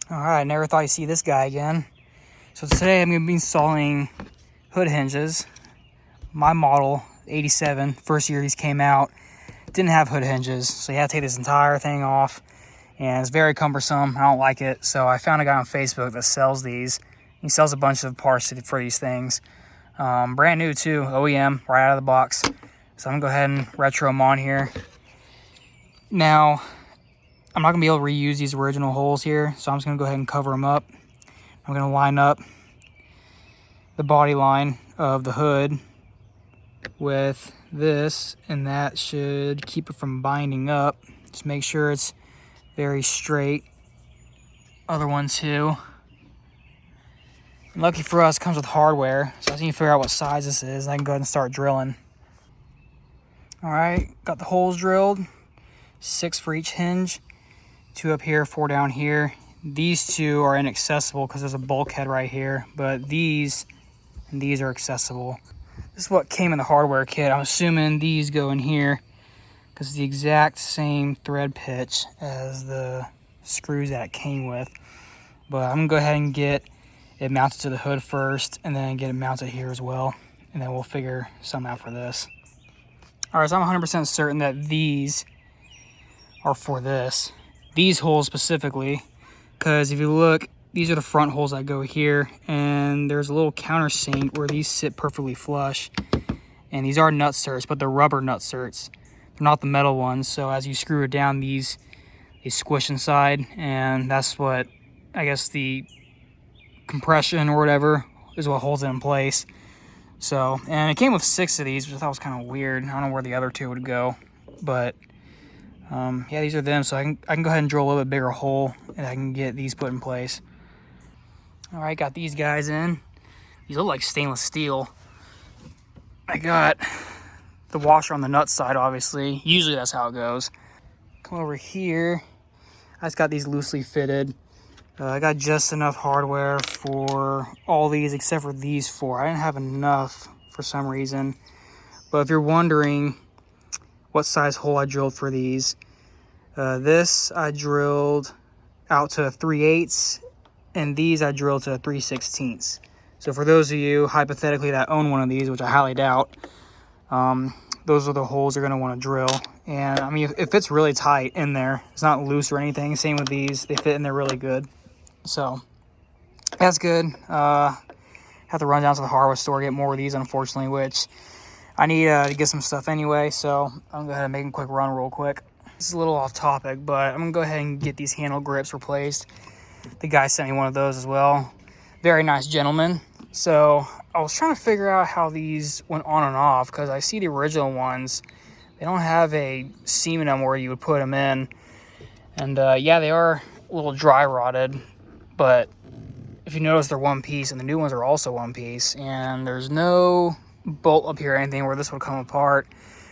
All right, never thought you'd see this guy again. So today I'm going to be installing hood hinges. My model, 87, first year these came out, didn't have hood hinges. So you have to take this entire thing off. And it's very cumbersome. I don't like it. So I found a guy on Facebook that sells these. He sells a bunch of parts for these things. Brand new too, OEM, right out of the box. So I'm going to go ahead and retro them on here. Now, I'm not going to be able to reuse these original holes here, so I'm just going to go ahead and cover them up. I'm going to line up the body line of the hood with this, and that should keep it from binding up. Just make sure it's very straight. Other one too. And lucky for us, it comes with hardware, so I just need to figure out what size this is, and I can go ahead and start drilling. All right, got the holes drilled. 6 for each hinge. 2 up here, 4 down here. These 2 are inaccessible because there's a bulkhead right here, but these and these are accessible. This is what came in the hardware kit. I'm assuming these go in here because it's the exact same thread pitch as the screws that it came with. But I'm gonna go ahead and get it mounted to the hood first and then get it mounted here as well. And then we'll figure something out for this. All right, so I'm 100% certain that these are for this. These holes specifically, because if you look, these are the front holes that go here, and there's a little countersink where these sit perfectly flush. And these are nutserts, but they're rubber nutserts. They're not the metal ones, so as you screw it down, they squish inside, and that's what, I guess, the compression or whatever is what holds it in place. So, and it came with 6 of these, which I thought was kind of weird. I don't know where the other 2 would go, but yeah, these are them, so I can go ahead and drill a little bit bigger hole and I can get these put in place. All right, got these guys in. These look like stainless steel. I got the washer on the nut side, obviously. Usually that's how it goes. Come over here. I just got these loosely fitted. I got just enough hardware for all these except for these 4. I didn't have enough for some reason. But if you're wondering what size hole I drilled for these, this I drilled out to 3/8, and these I drilled to 3/16. So for those of you hypothetically that own one of these, which I highly doubt, those are the holes you're going to want to drill. And I mean, it fits really tight in there. It's not loose or anything. Same with these, they fit in there really good. So that's good. Have to run down to the hardware store, get more of these, unfortunately, which I need to get some stuff anyway, so I'm going to go ahead and make a quick run real quick. This is a little off topic, but I'm going to go ahead and get these handle grips replaced. The guy sent me one of those as well. Very nice gentleman. So I was trying to figure out how these went on and off, because I see the original ones, they don't have a seam in them where you would put them in. And yeah, they are a little dry rotted, but if you notice, they're one piece, and the new ones are also one piece, and there's no bolt up here or anything where this would come apart.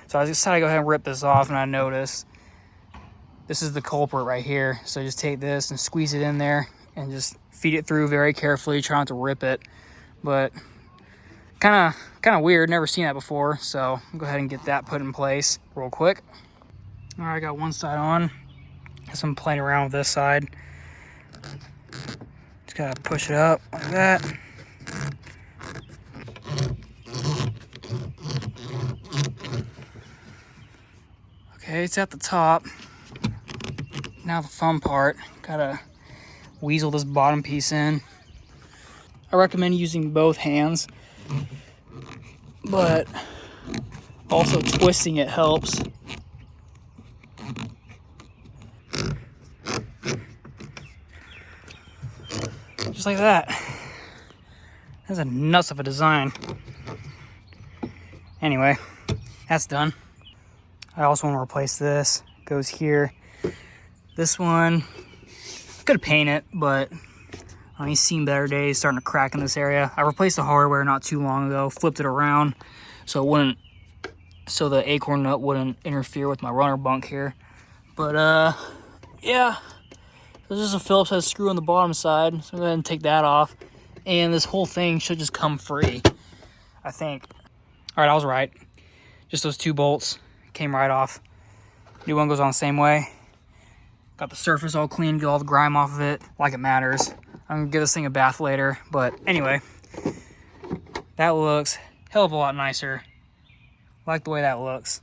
So I decided to go ahead and rip this off, and I noticed this is the culprit right here. So just take this and squeeze it in there and just feed it through very carefully, try not to rip it. But kind of weird, never seen that before. So I'll go ahead and get that put in place real quick. All right, I got one side on. Guess I'm playing around with this side. Just gotta push it up like that. Okay, it's at the top. Now the fun part, gotta weasel this bottom piece in. I recommend using both hands, but also twisting it helps. Just like that. That's a nuts of a design. Anyway, that's done. I also want to replace this. It goes here. This one, I could paint it, but he's seen better days, starting to crack in this area. I replaced the hardware not too long ago, flipped it around so the acorn nut wouldn't interfere with my runner bunk here. But yeah, there's just a Phillips head screw on the bottom side, so I'm go ahead and take that off, and this whole thing should just come free, I think. All right, I was right. Just those 2 bolts came right off. New one goes on the same way. Got the surface all clean, get all the grime off of it, like it matters. I'm gonna give this thing a bath later, but anyway, that looks a hell of a lot nicer. I like the way that looks.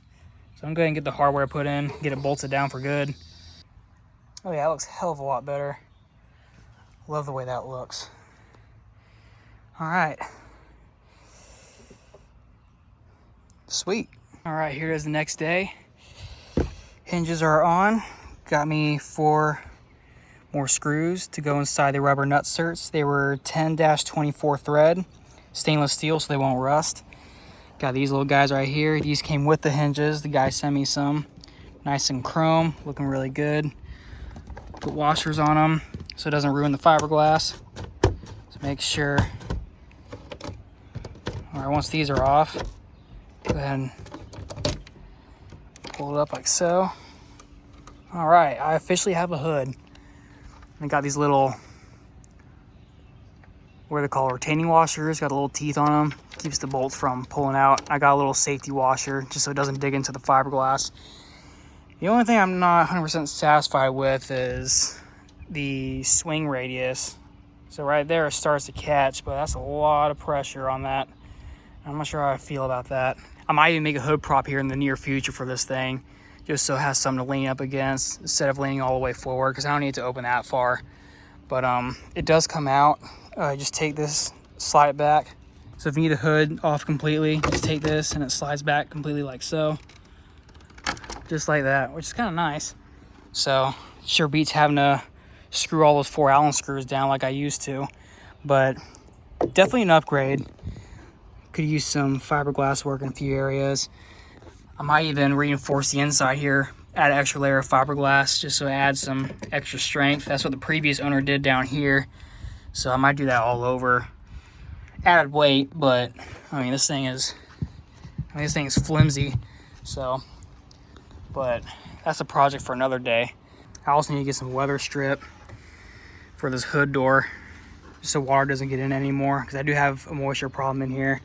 So I'm going to get the hardware put in, get it bolted down for good. Oh yeah, that looks a hell of a lot better. Love the way that looks. All right. Sweet. All right, here is the next day. Hinges are on. Got me 4 more screws to go inside the rubber nut certs. They were 10-24 thread, stainless steel, so they won't rust. Got these little guys right here. These came with the hinges. The guy sent me some. Nice and chrome, looking really good. Put washers on them so it doesn't ruin the fiberglass. So make sure. All right, once these are off, go ahead and pull it up like so. All right, I officially have a hood. I got these little, what are they called, retaining washers. Got little teeth on them. Keeps the bolts from pulling out. I got a little safety washer just so it doesn't dig into the fiberglass. The only thing I'm not 100% satisfied with is the swing radius. So right there it starts to catch, but that's a lot of pressure on that. I'm not sure how I feel about that. I might even make a hood prop here in the near future for this thing, just so it has something to lean up against instead of leaning all the way forward, because I don't need to open that far. But it does come out. Just take this, slide it back. So if you need a hood off completely, just take this and it slides back completely like so. Just like that, which is kind of nice. So sure beats having to screw all those 4 Allen screws down like I used to, but definitely an upgrade. Could use some fiberglass work in a few areas. I might even reinforce the inside here, add an extra layer of fiberglass just so it adds some extra strength. That's what the previous owner did down here. So I might do that all over. Added weight, but I mean this thing is flimsy. So, but that's a project for another day. I also need to get some weather strip for this hood door, just so water doesn't get in anymore, because I do have a moisture problem in here.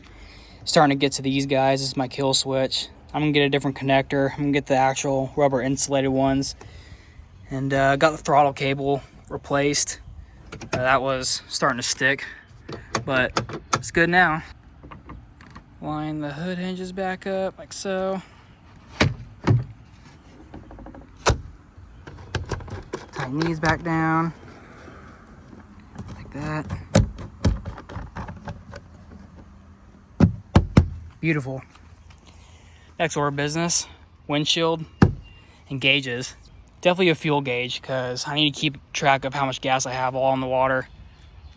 Starting to get to these guys. This is my kill switch. I'm gonna get a different connector. I'm gonna get the actual rubber insulated ones, and got the throttle cable replaced. That was starting to stick, but it's good now. Line the hood hinges back up like so. Tighten these back down like that. Beautiful. Next order of business, windshield and gauges. Definitely a fuel gauge, because I need to keep track of how much gas I have all in the water.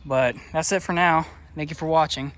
But that's it for now. Thank you for watching.